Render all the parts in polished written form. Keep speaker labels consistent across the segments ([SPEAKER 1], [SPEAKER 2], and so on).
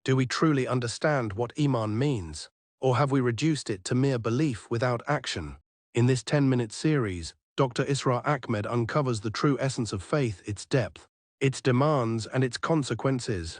[SPEAKER 1] Do we truly understand what Iman means? Or have we reduced it to mere belief without action? In this 10-minute series, Dr. Isra Ahmed uncovers the true essence of faith, its depth, its demands, and its consequences.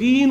[SPEAKER 2] 3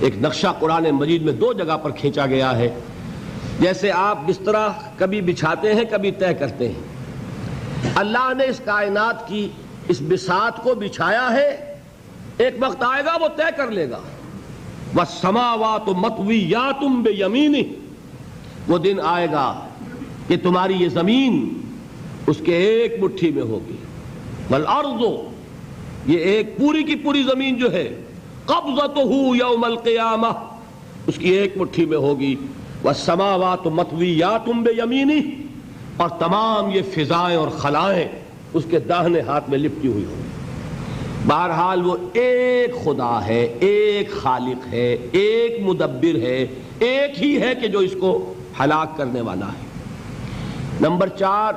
[SPEAKER 2] ایک نقشہ قرآن مجید میں 2 جگہ پر کھینچا گیا ہے. جیسے آپ بستر کبھی بچھاتے ہیں کبھی طے کرتے ہیں. اللہ نے اس کائنات کی اس بساط کو بچھایا ہے، ایک وقت آئے گا وہ طے کر لے گا. وَالسَّمَاوَاتُ مَطْوِيَّاتٌ بِيَمِينِهِ، وہ دن آئے گا کہ تمہاری یہ زمین اس کے ایک مٹھی میں ہوگی. وَالْأَرْضُ، یہ ایک پوری کی پوری زمین جو ہے، قَبْضَتُهُ يَوْمَ الْقِيَامَةِ، اس کی ایک مٹھی میں ہوگی. وَالسَّمَاوَاتُ مَطْوِيَّاتٌ بِيَمِينِهِ، اور تمام یہ فضائیں اور خلائیں اس کے داہنے ہاتھ میں لپٹی ہوئی ہوں. بہرحال وہ ایک خدا ہے، ایک خالق ہے، ایک مدبر ہے، ایک ہی ہے کہ جو اس کو ہلاک کرنے والا ہے. نمبر 4،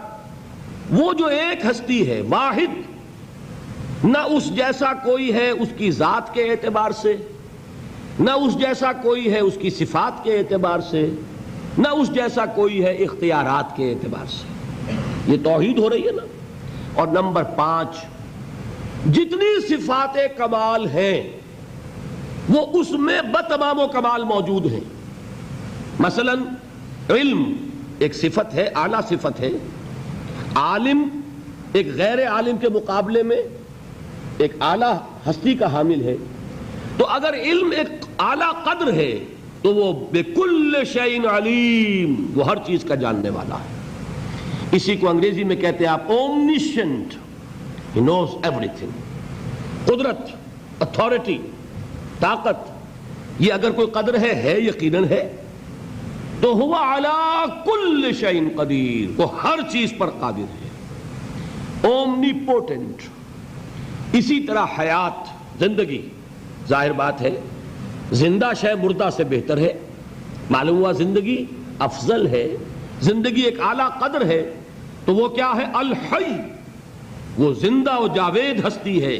[SPEAKER 2] وہ جو ایک ہستی ہے، واحد، نہ اس جیسا کوئی ہے اس کی ذات کے اعتبار سے، نہ اس جیسا کوئی ہے اس کی صفات کے اعتبار سے، نہ اس جیسا کوئی ہے اختیارات کے اعتبار سے. یہ توحید ہو رہی ہے نا. اور نمبر 5، جتنی صفات کمال ہیں وہ اس میں بتمام و کمال موجود ہیں. مثلا علم ایک صفت ہے، اعلیٰ صفت ہے. عالم ایک غیر عالم کے مقابلے میں ایک اعلیٰ ہستی کا حامل ہے. تو اگر علم ایک اعلیٰ قدر ہے تو وہ بِكُلِّ شَيْءٍ علیم، وہ ہر چیز کا جاننے والا ہے. اسی کو انگریزی میں کہتے ہیں آپ omniscient، he knows everything. قدرت، اتھارٹی، طاقت، یہ اگر کوئی قدر ہے یقیناً ہے، تو ہوا علی کل شیء قدیر، وہ ہر چیز پر قادر ہے. Omni potent. اسی طرح حیات، زندگی، ظاہر بات ہے زندہ شے مردہ سے بہتر ہے. معلوم ہوا زندگی افضل ہے، زندگی ایک اعلیٰ قدر ہے. تو وہ کیا ہے؟ الحی، وہ زندہ و جاوید ہستی ہے.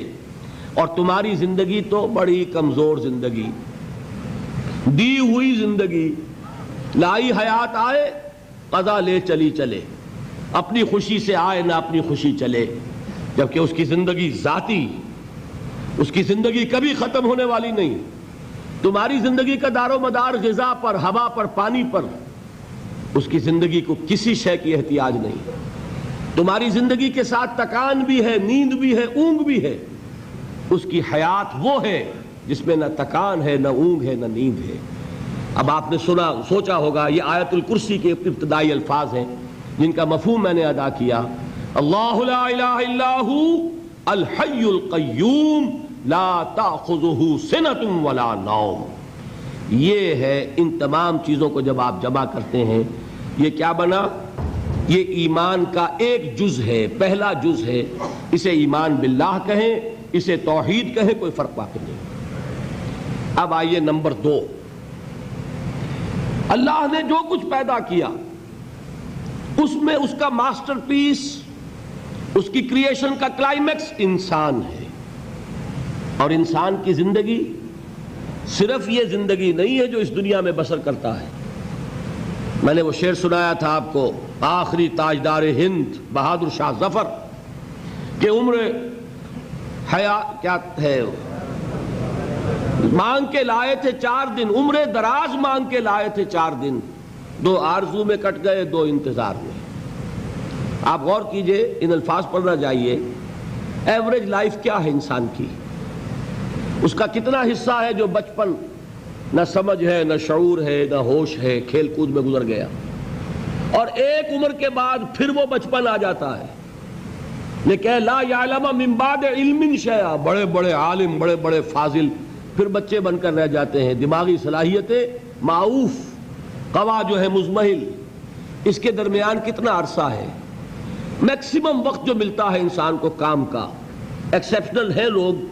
[SPEAKER 2] اور تمہاری زندگی تو بڑی کمزور زندگی، دی ہوئی زندگی. لائی حیات آئے، قضا لے چلی چلے، اپنی خوشی سے آئے نہ اپنی خوشی چلے. جبکہ اس کی زندگی ذاتی، اس کی زندگی کبھی ختم ہونے والی نہیں. تمہاری زندگی کا دار و مدار غذا پر، ہوا پر، پانی پر. اس کی زندگی کو کسی شے کی احتیاج نہیں. تمہاری زندگی کے ساتھ تکان بھی ہے، نیند بھی ہے، اونگ بھی ہے. اس کی حیات وہ ہے جس میں نہ تکان ہے، نہ اونگ ہے، نہ نیند ہے. اب آپ نے سوچا ہوگا یہ آیت الکرسی کے ابتدائی الفاظ ہیں جن کا مفہوم میں نے ادا کیا. اللہ لا الہ الا ہو الحی القیوم لا تأخذہ سنۃ ولا نوم. یہ ہے ان تمام چیزوں کو جب آپ جمع کرتے ہیں یہ کیا بنا؟ یہ ایمان کا ایک جز ہے، پہلا جز ہے. اسے ایمان باللہ کہیں، اسے توحید کہیں، کوئی فرق واقع نہیں. اب آئیے نمبر 2، اللہ نے جو کچھ پیدا کیا اس میں اس کا ماسٹر پیس، اس کی کریشن کا کلائمیکس انسان ہے. اور انسان کی زندگی صرف یہ زندگی نہیں ہے جو اس دنیا میں بسر کرتا ہے. میں نے وہ شعر سنایا تھا آپ کو، آخری تاجدار ہند بہادر شاہ ظفر کہ عمر حیات کیا ہے، مانگ کے لائے تھے 4 دن، عمر دراز مانگ کے لائے تھے 4 دن، 2 آرزو میں کٹ گئے، 2 انتظار میں. آپ غور کیجئے، ان الفاظ پر نہ جائیے. ایوریج لائف کیا ہے انسان کی؟ اس کا کتنا حصہ ہے جو بچپن، نہ سمجھ ہے، نہ شعور ہے، نہ ہوش ہے، کھیل کود میں گزر گیا. اور ایک عمر کے بعد پھر وہ بچپن آ جاتا ہے. لیکن لا یعلم من بعد علم شیئا، بڑے بڑے عالم، بڑے بڑے فاضل پھر بچے بن کر رہ جاتے ہیں. دماغی صلاحیتیں معوف، قوا جو ہے مزمحل. اس کے درمیان کتنا عرصہ ہے؟ میکسیمم وقت جو ملتا ہے انسان کو کام کا، ایکسیپشنل ہے لوگ،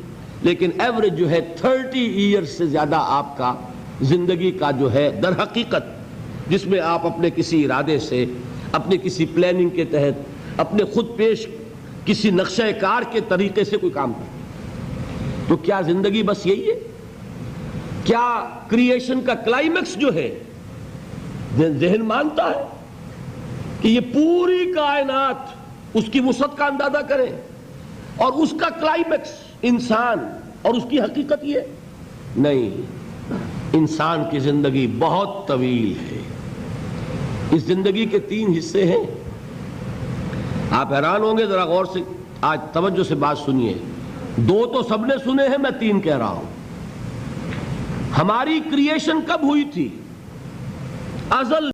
[SPEAKER 2] لیکن ایوریج جو ہے 30 ایئرز سے زیادہ آپ کا زندگی کا جو ہے در حقیقت، جس میں آپ اپنے کسی ارادے سے، اپنے کسی پلاننگ کے تحت، اپنے خود پیش کسی نقشہ کار کے طریقے سے کوئی کام کرتے ہیں. تو کیا زندگی بس یہی ہے؟ کیا کریشن کا کلائمیکس جو ہے ذہن مانتا ہے کہ یہ پوری کائنات اس کی وسعت کا اندازہ کرے اور اس کا کلائمیکس انسان اور اس کی حقیقت یہ نہیں؟ انسان کی زندگی بہت طویل ہے. اس زندگی کے 3 حصے ہیں. آپ حیران ہوں گے، ذرا غور سے آج توجہ سے بات سنیے. 2 تو سب نے سنے ہیں، میں 3 کہہ رہا ہوں. ہماری کریشن کب ہوئی تھی؟ ازل